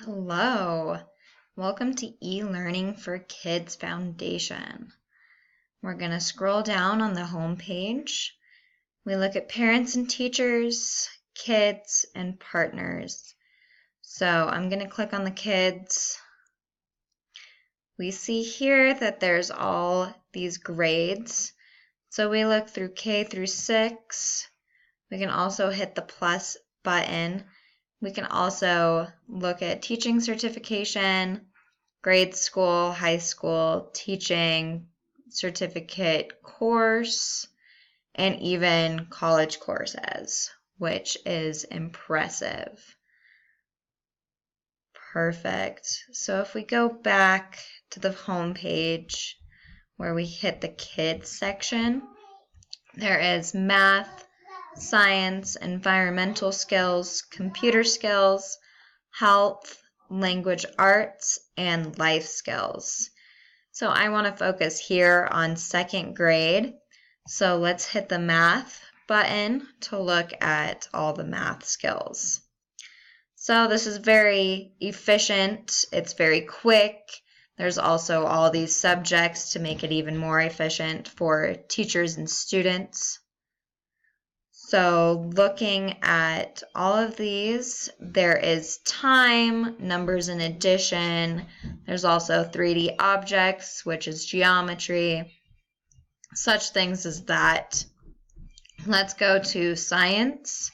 Hello, welcome to eLearning for Kids Foundation. We're going to scroll down on the home page. We look at parents and teachers, kids, and partners. So I'm going to click on the kids. We see here that there's all these grades. So we look through K through 6. We can also hit the plus button. We can also look at teaching certification, grade school, high school, teaching certificate course, and even college courses, which is impressive. Perfect. So if we go back to the home page where we hit the kids section, there is math, science, environmental skills, computer skills, health, language arts, and life skills. So I want to focus here on second grade. So let's hit the math button to look at all the math skills. So this is very efficient. It's very quick. There's also all these subjects to make it even more efficient for teachers and students. So looking at all of these, there is time, numbers in addition. There's also 3D objects, which is geometry, such things as that. Let's go to science.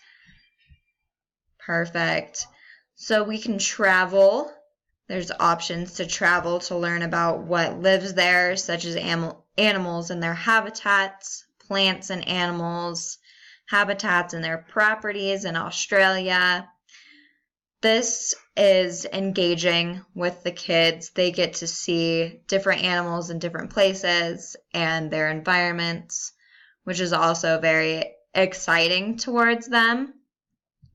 Perfect. So we can travel. There's options to travel to learn about what lives there, such as animals and their habitats, plants and animals, habitats and their properties in Australia. This is engaging with the kids. They get to see different animals in different places and their environments, which is also very exciting towards them.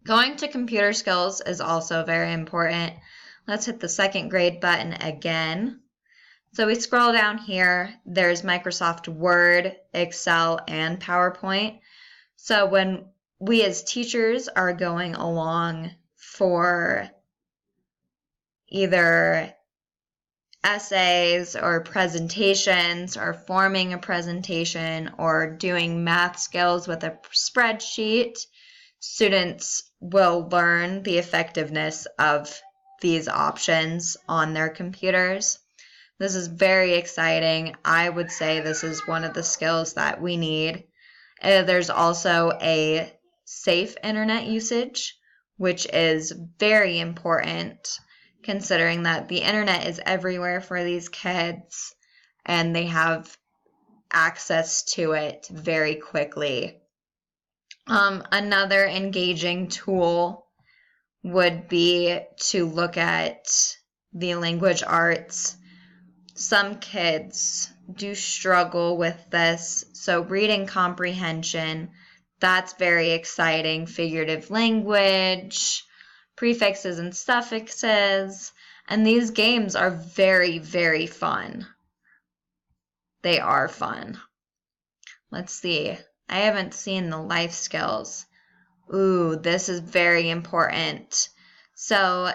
Going to computer skills is also very important. Let's hit the second grade button again. So we scroll down here. There's Microsoft Word, Excel, and PowerPoint. So when we as teachers are going along for either essays or presentations or forming a presentation or doing math skills with a spreadsheet, students will learn the effectiveness of these options on their computers. This is very exciting. I would say this is one of the skills that we need. There's also a safe internet usage, which is very important considering that the internet is everywhere for these kids and they have access to it very quickly. Another engaging tool would be to look at the language arts. Some kids do struggle with this, so reading comprehension, that's very exciting. Figurative language, prefixes and suffixes, and these games are very, very fun. They are fun. Let's see. I haven't seen the life skills. Ooh, this is very important. So,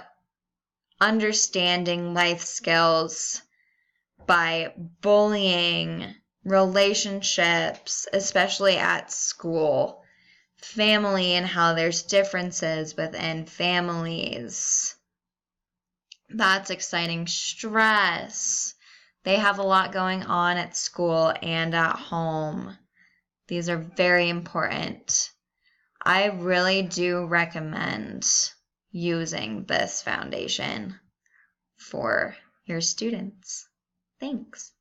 understanding life skills by bullying, relationships, especially at school, family and how there's differences within families. That's exciting. Stress. They have a lot going on at school and at home. These are very important. I really do recommend using this foundation for your students. Thanks.